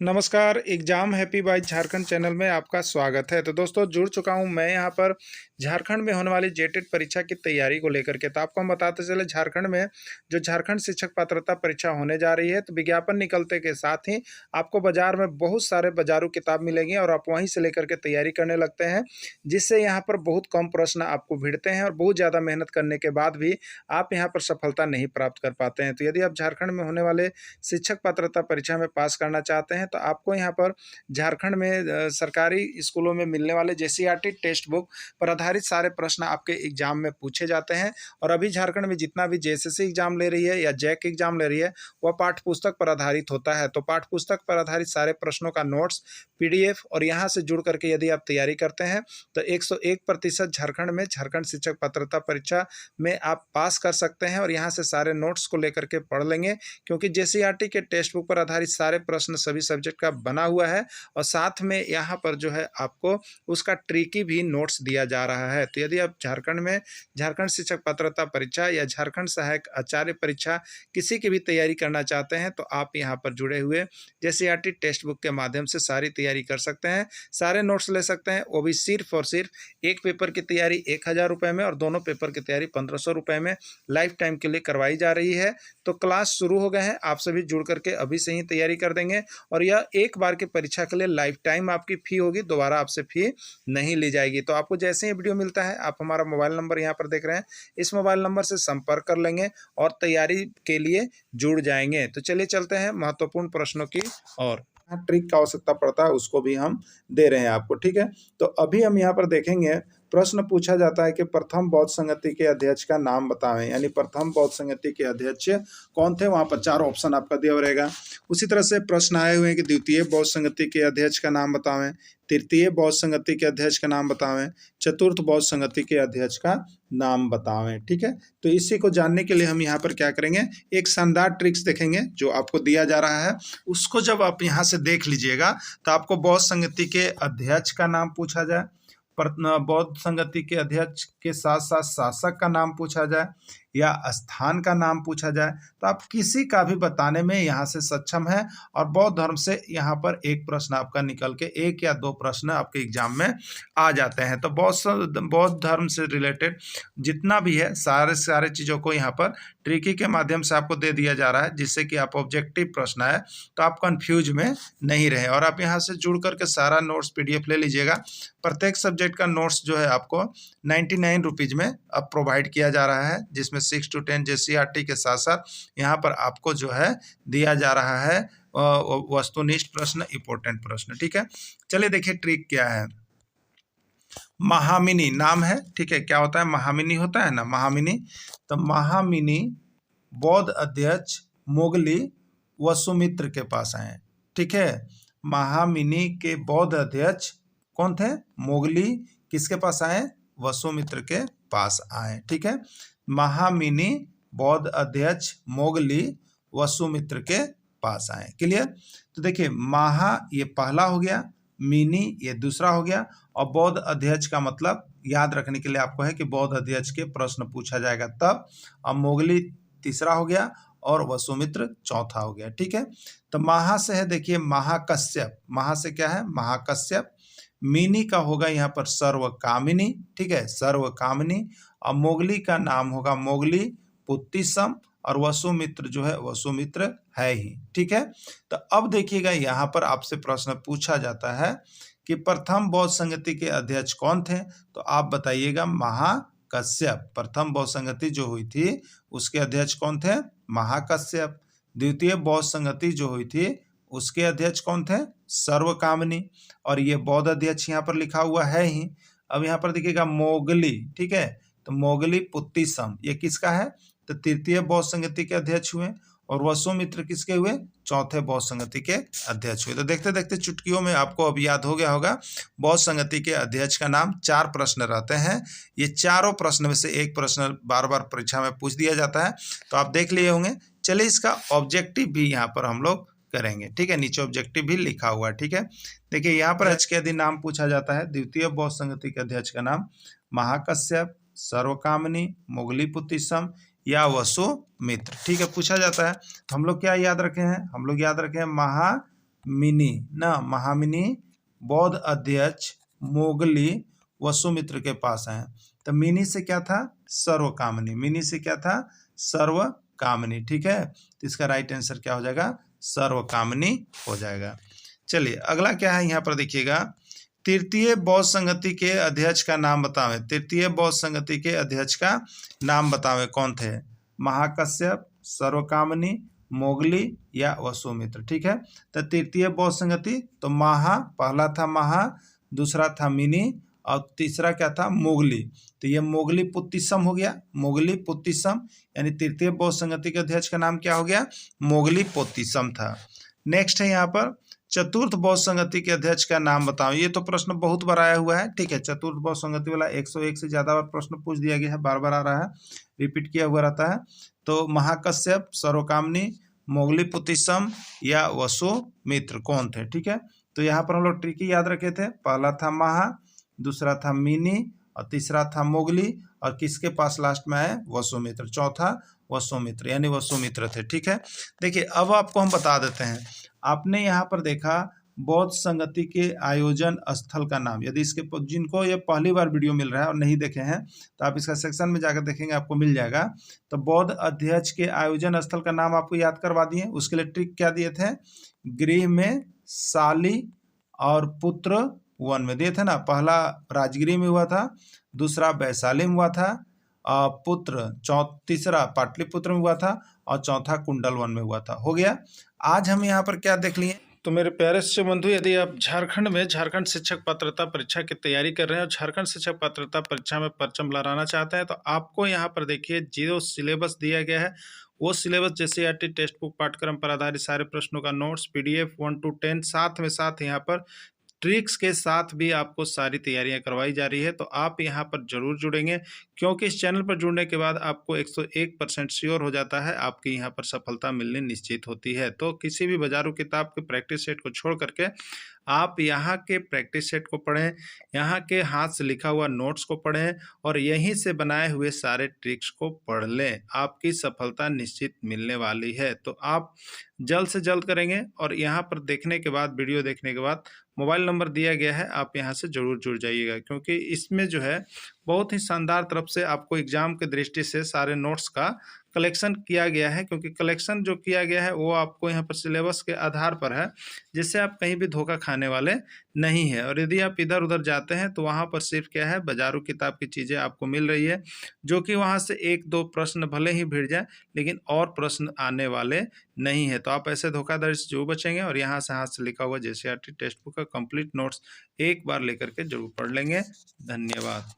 नमस्कार, exam happy by Jharkhand channel में आपका स्वागत है। तो दोस्तों जुड़ चुका हूं मैं यहाँ पर झारखंड में होने वाली जेटेट परीक्षा की तैयारी को लेकर के। तो आपको हम बताते चले झारखंड में जो झारखंड शिक्षक पात्रता परीक्षा होने जा रही है, तो विज्ञापन निकलते के साथ ही आपको बाजार में बहुत सारे बाजारू किताब मिलेंगी और आप वहीं से लेकर के तैयारी करने लगते हैं, जिससे यहाँ पर बहुत कम प्रश्न आपको भिड़ते हैं और बहुत ज़्यादा मेहनत करने के बाद भी आप यहाँ पर सफलता नहीं प्राप्त कर पाते हैं। तो यदि आप झारखंड में होने वाले शिक्षक पात्रता परीक्षा में पास करना चाहते हैं, तो आपको यहाँ पर झारखंड में सरकारी स्कूलों में मिलने वाले जेसीईआरटी टेक्स्ट बुक पर आधारित सारे प्रश्न आपके एग्जाम में पूछे जाते हैं। और अभी झारखंड में जितना भी जेएसएससी एग्जाम ले रही है या जैक एग्जाम ले रही है, वह पाठ्य पुस्तक पर आधारित होता है। तो पाठ्य पुस्तक पर आधारित सारे प्रश्नों का नोट्स, पीडीएफ और यहाँ से जुड़ करके यदि आप तैयारी करते हैं तो 101% झारखंड में झारखंड शिक्षक पात्रता परीक्षा में आप पास कर सकते हैं। और यहाँ से सारे नोट्स को लेकर के पढ़ लेंगे, क्योंकि जेसीईआरटी के टेक्स्ट बुक पर आधारित सारे प्रश्न सभी सब्जेक्ट का बना हुआ है और साथ में यहाँ पर जो है आपको उसका ट्रिकी भी नोट्स दिया जा रहा है। तो यदि आप झारखंड में झारखंड शिक्षक पात्रता परीक्षा या झारखंड सहायक आचार्य परीक्षा किसी की भी तैयारी करना चाहते हैं, तो आप यहाँ पर जुड़े हुए जेसीईआरटी टेक्स्ट बुक के माध्यम से सारी तैयारी कर सकते हैं, सारे नोट्स ले सकते हैं। वो भी सिर्फ और सिर्फ एक पेपर की तैयारी 1000 रुपये में और दोनों पेपर की तैयारी 1500 रुपये में लाइफ टाइम के लिए करवाई जा रही है। तो क्लास शुरू हो गए हैं, आप सभी जुड़ करके अभी से ही तैयारी कर देंगे और यह एक बार की परीक्षा के लिए लाइफ टाइम आपकी फी होगी, दोबारा आपसे फी नहीं ली जाएगी। तो आपको जैसे ही वीडियो मिलता है, आप हमारा मोबाइल नंबर यहाँ पर देख रहे हैं, इस मोबाइल नंबर से संपर्क कर लेंगे और तैयारी के लिए जुड़ जाएंगे। तो चलिए चलते हैं महत्वपूर्ण प्रश्नों की और ट्रिक का आवश्यकता पड़ता है उसको भी हम दे रहे हैं आपको, ठीक है। तो अभी हम यहाँ पर देखेंगे, प्रश्न पूछा जाता है कि प्रथम बौद्ध संगति के अध्यक्ष का नाम बतावें, यानी प्रथम बौद्ध संगति के अध्यक्ष कौन थे, वहां पर 4 ऑप्शन आपका दिया रहेगा। उसी तरह से प्रश्न आए हुए हैं कि द्वितीय बौद्ध संगति के अध्यक्ष का नाम बतावें, तृतीय बौद्ध संगति के अध्यक्ष का नाम बतावें, चतुर्थ बौद्ध संगति के अध्यक्ष का नाम बतावें, ठीक है। तो इसी को जानने के लिए हम यहाँ पर क्या करेंगे, एक शानदार ट्रिक्स देखेंगे जो आपको दिया जा रहा है। उसको जब आप यहाँ से देख लीजिएगा तो आपको बौद्ध संगति के अध्यक्ष का नाम पूछा जाए, बौद्ध संगति के अध्यक्ष के साथ साथ शासक का नाम पूछा जाए या स्थान का नाम पूछा जाए, तो आप किसी का भी बताने में यहाँ से सक्षम है। और बौद्ध धर्म से यहाँ पर एक प्रश्न आपका निकल के 1 या 2 प्रश्न आपके एग्जाम में आ जाते हैं। तो बौद्ध धर्म से रिलेटेड जितना भी है सारे चीज़ों को यहाँ पर ट्रिकी के माध्यम से आपको दे दिया जा रहा है, जिससे कि आप ऑब्जेक्टिव प्रश्न है तो आप कंफ्यूज में नहीं रहे। और आप यहाँ से जुड़ करके सारा नोट्स पीडीएफ ले लीजिएगा। प्रत्येक सब्जेक्ट का नोट्स जो है आपको 99 रुपीज़ में अब प्रोवाइड किया जा रहा है, जिसमें 6 to 10 जेसीईआरटी के साथ साथ यहाँ पर आपको जो है दिया जा रहा है वस्तुनिष्ठ प्रश्न, इंपॉर्टेंट प्रश्न, ठीक है। चलिए देखिए ट्रिक क्या है। महामिनी नाम है, ठीक है। क्या होता है, महामिनी होता है ना, महामिनी। तो महामिनी बौद्ध अध्यक्ष मोगली वसुमित्र के पास आए, ठीक है। महामिनी के बौद्ध अध्यक्ष कौन थे, मोगली किसके पास आए, वसुमित्र के पास आए, ठीक है। महामिनी बौद्ध अध्यक्ष मोगली वसुमित्र के पास आए, क्लियर। तो देखिए महा ये पहला हो गया, मिनी ये दूसरा हो गया, और बौद्ध अध्यक्ष का मतलब याद रखने के लिए आपको है कि बौद्ध अध्यक्ष के प्रश्न पूछा जाएगा तब। अब मोगली तीसरा हो गया और वसुमित्र चौथा हो गया, ठीक है। तो महा से है, देखिए महाकश्यप, महा से क्या है, महाकश्यप। मिनी का होगा यहाँ पर सर्वकामिनी, ठीक है, सर्वकामिनी। और मोगली का नाम होगा मोगली पुत्तिसम, और वसुमित्र जो है वसुमित्र है ही, ठीक है। तो अब देखिएगा यहाँ पर आपसे प्रश्न पूछा जाता है कि प्रथम बौद्ध संगति के अध्यक्ष कौन थे, तो आप बताइएगा महाकश्यप। प्रथम बौद्ध संगति जो हुई थी उसके अध्यक्ष कौन थे, महाकश्यप। द्वितीय बौद्ध संगति जो हुई थी उसके अध्यक्ष कौन थे, सर्वकामिनी। और ये बौद्ध अध्यक्ष यहाँ पर लिखा हुआ है ही। अब यहाँ पर देखिएगा मोगली, ठीक है। तो मोगली पुत्तिसम ये किसका है, तो तृतीय बौद्ध संगति के अध्यक्ष हुए। और वसुमित्र किसके हुए, चौथे बौद्ध संगति के अध्यक्ष हुए। तो देखते देखते चुटकियों में आपको अब याद हो गया होगा बौद्ध संगति के अध्यक्ष का नाम। 4 प्रश्न रहते हैं, ये चारों प्रश्न में से एक प्रश्न बार बार परीक्षा में पूछ दिया जाता है, तो आप देख लिए होंगे। चलिए इसका ऑब्जेक्टिव भी यहाँ पर हम लोग करेंगे, ठीक है। नीचे ऑब्जेक्टिव भी लिखा हुआ है, ठीक है। देखिए यहाँ पर अध्यक्ष के यदि नाम पूछा जाता है, द्वितीय बौद्ध संगति के अध्यक्ष का नाम महाकश्यप, सर्वकामिनी, मोगली पुत्तिसम या वसुमित्र, ठीक है, पूछा जाता है। तो हम लोग क्या याद रखे हैं, हम लोग याद रखे हैं मिनी ना, महामिनी बौद्ध अध्यक्ष मोगली वसुमित्र के पास आए। तो मिनी से क्या था, सर्वकामनी, मिनी से क्या था, सर्वकामनी। ठीक है, तो इसका राइट आंसर क्या हो जाएगा, सर्वकामनी हो जाएगा। चलिए अगला क्या है यहाँ पर देखिएगा, तृतीय बौद्ध संगति के अध्यक्ष का नाम बतावें। तृतीय बौद्ध संगति के अध्यक्ष का नाम बतावें, कौन थे, महाकश्यप, सर्वकामनी, मोगली या वसुमित्र। ठीक है, तो तृतीय बौद्ध संगति तो महा, पहला था महा, दूसरा था मिनी और तीसरा क्या था, मोगली। तो ये मोगली पुत्तिसम हो गया, मोगली पुत्तिसम, यानी तृतीय बौद्ध संगति के अध्यक्ष का नाम क्या हो गया, मोगली पुत्तिसम था। नेक्स्ट है यहाँ पर, चतुर्थ बौद्ध संगति के अध्यक्ष का नाम बताओ। ये तो प्रश्न बहुत बार आया हुआ है। ठीक है, चतुर्थ बौद्ध संगति वाला 101 से ज्यादा बार प्रश्न पूछ दिया गया है, बार बार आ रहा है, रिपीट किया हुआ रहता है। तो महाकश्यप, सर्वकामनी, मोगली पुत्तिसम या वसुमित्र कौन थे। ठीक है, तो यहाँ पर हम लोग ट्रिकी याद रखे थे, पहला था महा, दूसरा था मिनी और तीसरा था मोगली और किसके पास लास्ट में आए, वसुमित्र, चौथा वसुमित्र, यानी वसुमित्र थे। ठीक है, देखिए अब आपको हम बता देते हैं, आपने यहाँ पर देखा बौद्ध संगति के आयोजन स्थल का नाम, यदि इसके जिनको ये पहली बार वीडियो मिल रहा है और नहीं देखे हैं तो आप इसका सेक्शन में जाकर देखेंगे, आपको मिल जाएगा। तो बौद्ध अध्यक्ष के आयोजन स्थल का नाम आपको याद करवा दिए, उसके लिए ट्रिक क्या दिए थे, गृह में, शाली और पुत्र वन में दिए थे ना। पहला राजगृह में हुआ था, दूसरा वैशाली में हुआ था, पुत्र तीसरा पाटलिपुत्र में हुआ था और चौथा कुंडल वन में हुआ था। हो गया। आज हम यहाँ पर क्या देख लिए, तो मेरे प्यारे से बंधु, यदि आप झारखंड में झारखंड शिक्षक पात्रता परीक्षा की तैयारी कर रहे हैं और झारखंड शिक्षक पात्रता परीक्षा में परचम लहराना चाहते हैं, तो आपको यहाँ पर देखिए जो सिलेबस दिया गया है वो सिलेबस जैसे आरटी टेक्स्ट बुक पाठ्यक्रम पर आधारित सारे प्रश्नों का नोट्स PDF 1 to 10 साथ में साथ यहाँ पर ट्रिक्स के साथ भी आपको सारी तैयारियां करवाई जा रही है। तो आप यहाँ पर जरूर जुड़ेंगे, क्योंकि इस चैनल पर जुड़ने के बाद आपको 101% श्योर हो जाता है, आपकी यहाँ पर सफलता मिलनी निश्चित होती है। तो किसी भी बाजारू किताब के प्रैक्टिस सेट को छोड़ करके आप यहाँ के प्रैक्टिस सेट को पढ़ें, यहाँ के हाथ से लिखा हुआ नोट्स को पढ़ें और यहीं से बनाए हुए सारे ट्रिक्स को पढ़ लें, आपकी सफलता निश्चित मिलने वाली है। तो आप जल्द से जल्द करेंगे और यहाँ पर देखने के बाद, वीडियो देखने के बाद मोबाइल नंबर दिया गया है, आप यहाँ से जरूर जुड़ जाइएगा, क्योंकि इसमें जो है बहुत ही शानदार तरफ से आपको एग्जाम के दृष्टि से सारे नोट्स का कलेक्शन किया गया है। क्योंकि कलेक्शन जो किया गया है वो आपको यहाँ पर सिलेबस के आधार पर है, जिससे आप कहीं भी धोखा खाने वाले नहीं है। और यदि आप इधर उधर जाते हैं तो वहाँ पर सिर्फ क्या है, बाजारू किताब की चीज़ें आपको मिल रही है, जो कि वहाँ से 1-2 प्रश्न भले ही भिड़ जाए लेकिन और प्रश्न आने वाले नहीं है। तो आप ऐसे धोखाधड़ी से जो बचेंगे और यहाँ से हाथ से लिखा हुआ JCRT टेक्स्ट बुक का कंप्लीट नोट्स एक बार लेकर के जरूर पढ़ लेंगे। धन्यवाद।